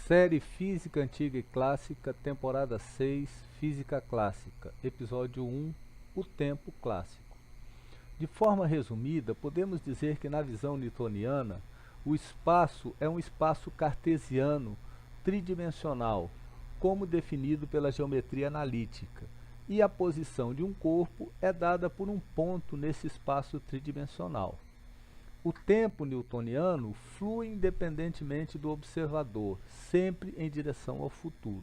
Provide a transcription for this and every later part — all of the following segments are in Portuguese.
Série Física Antiga e Clássica, temporada 6, Física Clássica, episódio 1, o tempo clássico. De forma resumida, podemos dizer que na visão newtoniana, o espaço é um espaço cartesiano tridimensional, como definido pela geometria analítica, e a posição de um corpo é dada por um ponto nesse espaço tridimensional. O tempo newtoniano flui independentemente do observador, sempre em direção ao futuro.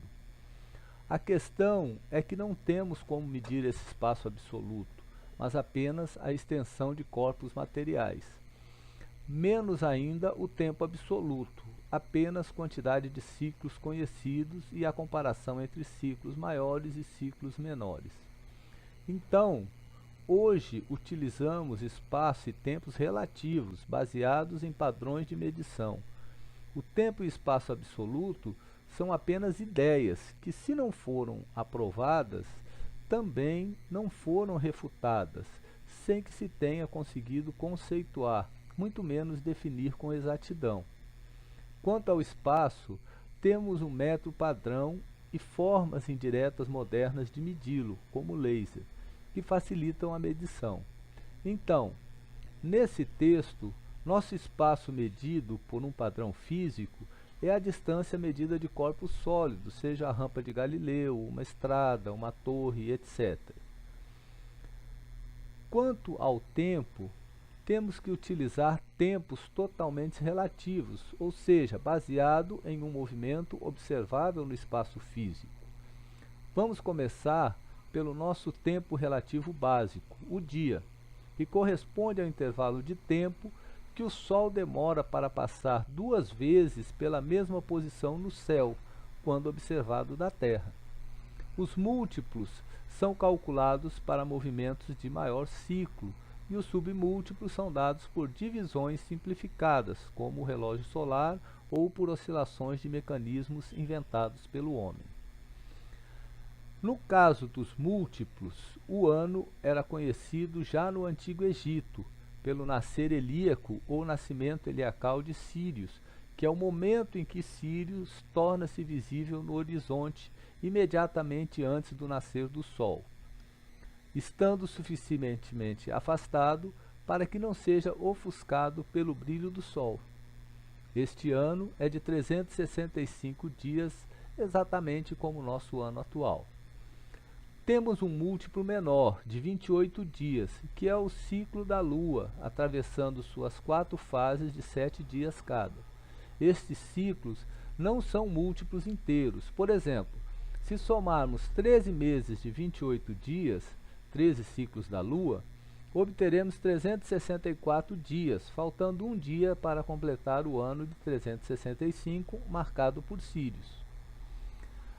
A questão é que não temos como medir esse espaço absoluto, mas apenas a extensão de corpos materiais. Menos ainda o tempo absoluto, apenas quantidade de ciclos conhecidos e a comparação entre ciclos maiores e ciclos menores. Então, hoje utilizamos espaço e tempos relativos, baseados em padrões de medição. O tempo e espaço absoluto são apenas ideias que, se não foram aprovadas, também não foram refutadas, sem que se tenha conseguido conceituar, muito menos definir com exatidão. Quanto ao espaço, temos um método padrão e formas indiretas modernas de medi-lo, como o laser, que facilitam a medição. Então, nesse texto, nosso espaço medido por um padrão físico é a distância medida de corpos sólidos, seja a rampa de Galileu, uma estrada, uma torre, etc. Quanto ao tempo, temos que utilizar tempos totalmente relativos, ou seja, baseado em um movimento observável no espaço físico. Vamos começar pelo nosso tempo relativo básico, o dia, que corresponde ao intervalo de tempo que o Sol demora para passar 2 vezes pela mesma posição no céu, quando observado da Terra. Os múltiplos são calculados para movimentos de maior ciclo, e os submúltiplos são dados por divisões simplificadas, como o relógio solar ou por oscilações de mecanismos inventados pelo homem. No caso dos múltiplos, o ano era conhecido já no Antigo Egito, pelo nascer helíaco ou nascimento heliacal de Sírius, que é o momento em que Sírius torna-se visível no horizonte imediatamente antes do nascer do Sol, estando suficientemente afastado para que não seja ofuscado pelo brilho do Sol. Este ano é de 365 dias, exatamente como o nosso ano atual. Temos um múltiplo menor, de 28 dias, que é o ciclo da Lua, atravessando suas 4 fases de 7 dias cada. Estes ciclos não são múltiplos inteiros. Por exemplo, se somarmos 13 meses de 28 dias, 13 ciclos da Lua, obteremos 364 dias, faltando um dia para completar o ano de 365, marcado por Sírius.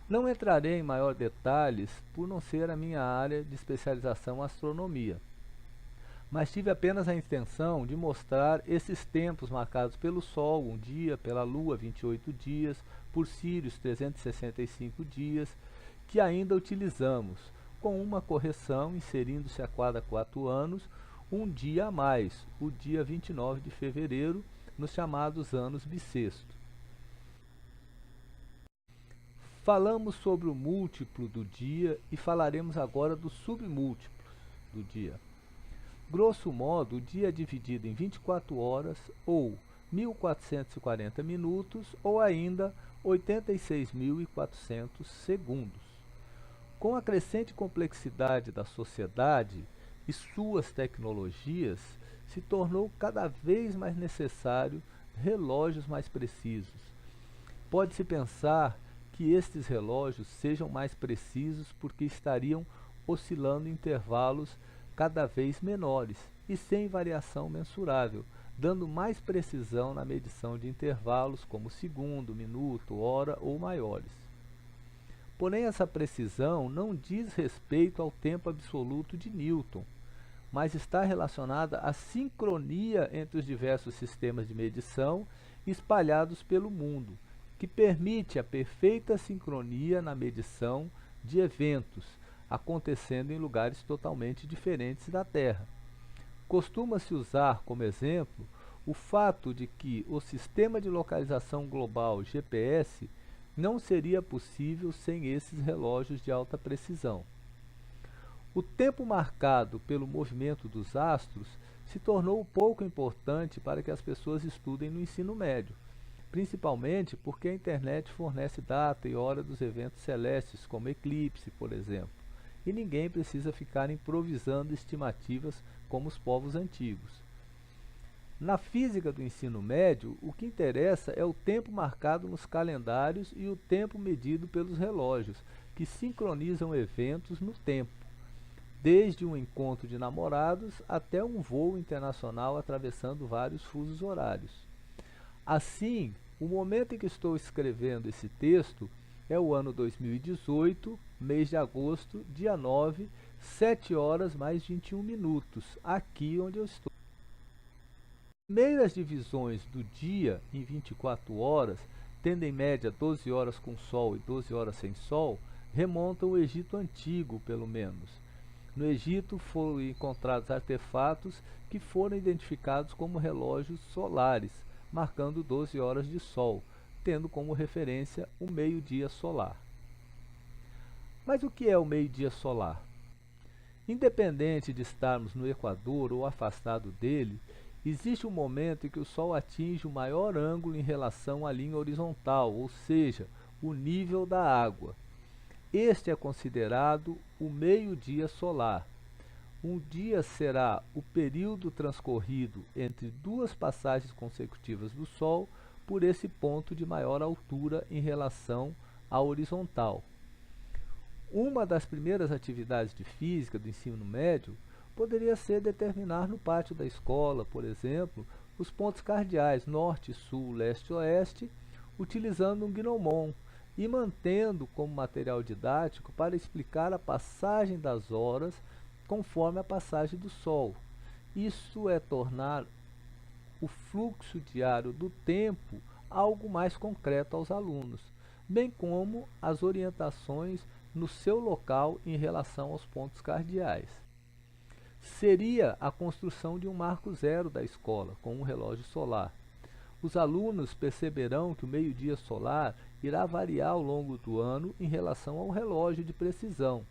Não entrarei em maiores detalhes por não ser a minha área de especialização astronomia, mas tive apenas a intenção de mostrar esses tempos marcados pelo Sol, um dia, pela Lua, 28 dias, por Sírius, 365 dias, que ainda utilizamos, com uma correção, inserindo-se a cada 4 anos, um dia a mais, o dia 29 de fevereiro, nos chamados anos bissextos. Falamos sobre o múltiplo do dia e falaremos agora dos submúltiplos do dia. Grosso modo, o dia é dividido em 24 horas, ou 1440 minutos, ou ainda 86.400 segundos. Com a crescente complexidade da sociedade e suas tecnologias, se tornou cada vez mais necessário relógios mais precisos. Pode-se pensar que estes relógios sejam mais precisos porque estariam oscilando em intervalos cada vez menores e sem variação mensurável, dando mais precisão na medição de intervalos como segundo, minuto, hora ou maiores. Porém, essa precisão não diz respeito ao tempo absoluto de Newton, mas está relacionada à sincronia entre os diversos sistemas de medição espalhados pelo mundo, que permite a perfeita sincronia na medição de eventos acontecendo em lugares totalmente diferentes da Terra. Costuma-se usar como exemplo o fato de que o Sistema de Localização Global GPS não seria possível sem esses relógios de alta precisão. O tempo marcado pelo movimento dos astros se tornou pouco importante para que as pessoas estudem no ensino médio, principalmente porque a internet fornece data e hora dos eventos celestes, como eclipse, por exemplo, e ninguém precisa ficar improvisando estimativas como os povos antigos. Na física do ensino médio, o que interessa é o tempo marcado nos calendários e o tempo medido pelos relógios, que sincronizam eventos no tempo, desde um encontro de namorados até um voo internacional atravessando vários fusos horários. Assim, o momento em que estou escrevendo esse texto é o ano 2018, mês de agosto, dia 9, 7 horas mais 21 minutos, aqui onde eu estou. As primeiras divisões do dia em 24 horas, tendo em média 12 horas com sol e 12 horas sem sol, remontam ao Egito Antigo, pelo menos. No Egito foram encontrados artefatos que foram identificados como relógios solares, marcando 12 horas de sol, tendo como referência o meio-dia solar. Mas o que é o meio-dia solar? Independente de estarmos no Equador ou afastado dele, existe um momento em que o Sol atinge o maior ângulo em relação à linha horizontal, ou seja, o nível da água. Este é considerado o meio-dia solar. Um dia será o período transcorrido entre duas passagens consecutivas do Sol por esse ponto de maior altura em relação à horizontal. Uma das primeiras atividades de física do ensino médio poderia ser determinar no pátio da escola, por exemplo, os pontos cardeais norte, sul, leste e oeste, utilizando um gnomon e mantendo como material didático para explicar a passagem das horas conforme a passagem do Sol. Isso é tornar o fluxo diário do tempo algo mais concreto aos alunos, bem como as orientações no seu local em relação aos pontos cardeais. Seria a construção de um marco zero da escola, com um relógio solar. Os alunos perceberão que o meio-dia solar irá variar ao longo do ano em relação ao relógio de precisão.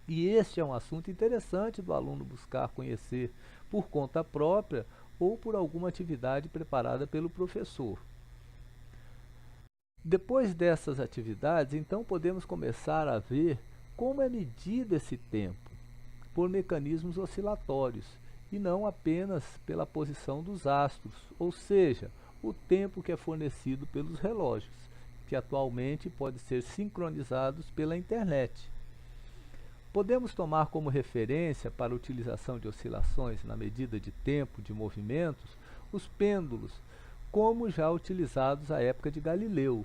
E este é um assunto interessante do aluno buscar conhecer por conta própria ou por alguma atividade preparada pelo professor. Depois dessas atividades, então podemos começar a ver como é medido esse tempo, por mecanismos oscilatórios, e não apenas pela posição dos astros, ou seja, o tempo que é fornecido pelos relógios, que atualmente pode ser sincronizados pela internet. Podemos tomar como referência para a utilização de oscilações na medida de tempo de movimentos os pêndulos, como já utilizados à época de Galileu.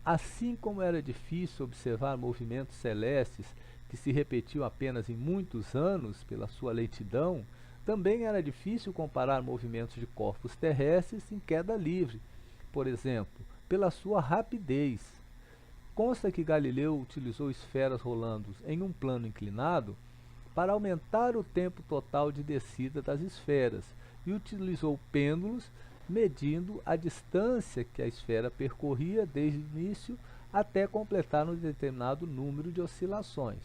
Assim como era difícil observar movimentos celestes que se repetiam apenas em muitos anos pela sua lentidão, também era difícil comparar movimentos de corpos terrestres em queda livre, por exemplo, pela sua rapidez. Consta que Galileu utilizou esferas rolando em um plano inclinado para aumentar o tempo total de descida das esferas e utilizou pêndulos medindo a distância que a esfera percorria desde o início até completar um determinado número de oscilações.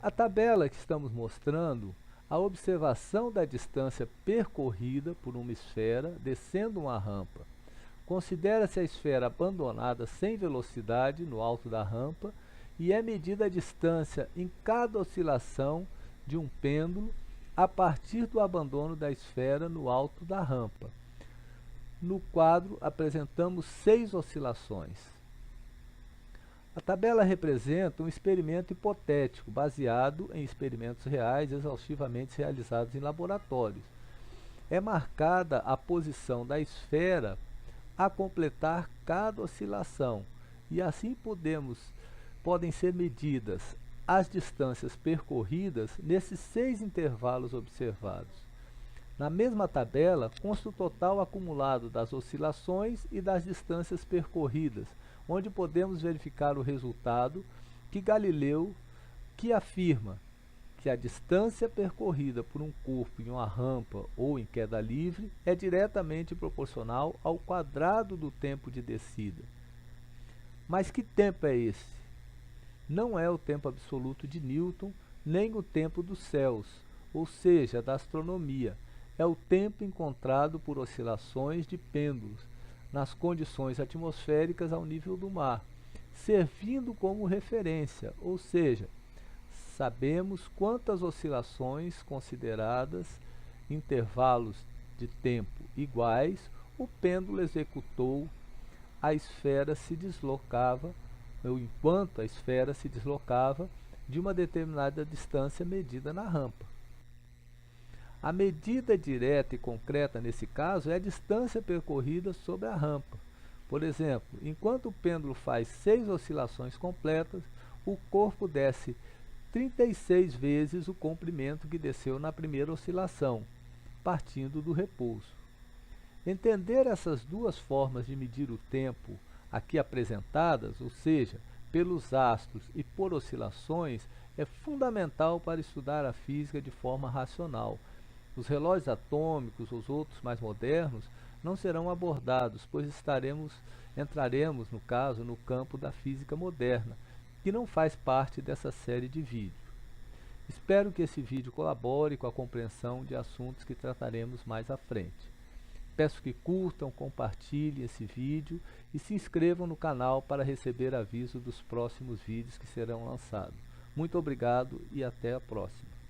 A tabela que estamos mostrando, a observação da distância percorrida por uma esfera descendo uma rampa. Considera-se a esfera abandonada sem velocidade no alto da rampa e é medida a distância em cada oscilação de um pêndulo a partir do abandono da esfera no alto da rampa. No quadro apresentamos 6 oscilações. A tabela representa um experimento hipotético baseado em experimentos reais exaustivamente realizados em laboratórios. É marcada a posição da esfera a completar cada oscilação e assim podem ser medidas as distâncias percorridas nesses 6 intervalos observados. Na mesma tabela consta o total acumulado das oscilações e das distâncias percorridas, onde podemos verificar o resultado que Galileu afirma que a distância percorrida por um corpo em uma rampa ou em queda livre é diretamente proporcional ao quadrado do tempo de descida. Mas que tempo é esse? Não é o tempo absoluto de Newton, nem o tempo dos céus, ou seja, da astronomia. É o tempo encontrado por oscilações de pêndulos nas condições atmosféricas ao nível do mar, servindo como referência, ou seja, sabemos quantas oscilações consideradas intervalos de tempo iguais o pêndulo executou a esfera se deslocava, ou enquanto a esfera se deslocava de uma determinada distância medida na rampa. A medida direta e concreta nesse caso é a distância percorrida sobre a rampa. Por exemplo, enquanto o pêndulo faz 6 oscilações completas, o corpo desce 36 vezes o comprimento que desceu na primeira oscilação, partindo do repouso. Entender essas duas formas de medir o tempo aqui apresentadas, ou seja, pelos astros e por oscilações, é fundamental para estudar a física de forma racional. Os relógios atômicos, os outros mais modernos, não serão abordados, pois entraremos, no caso, no campo da física moderna, que não faz parte dessa série de vídeos. Espero que esse vídeo colabore com a compreensão de assuntos que trataremos mais à frente. Peço que curtam, compartilhem esse vídeo e se inscrevam no canal para receber aviso dos próximos vídeos que serão lançados. Muito obrigado e até a próxima.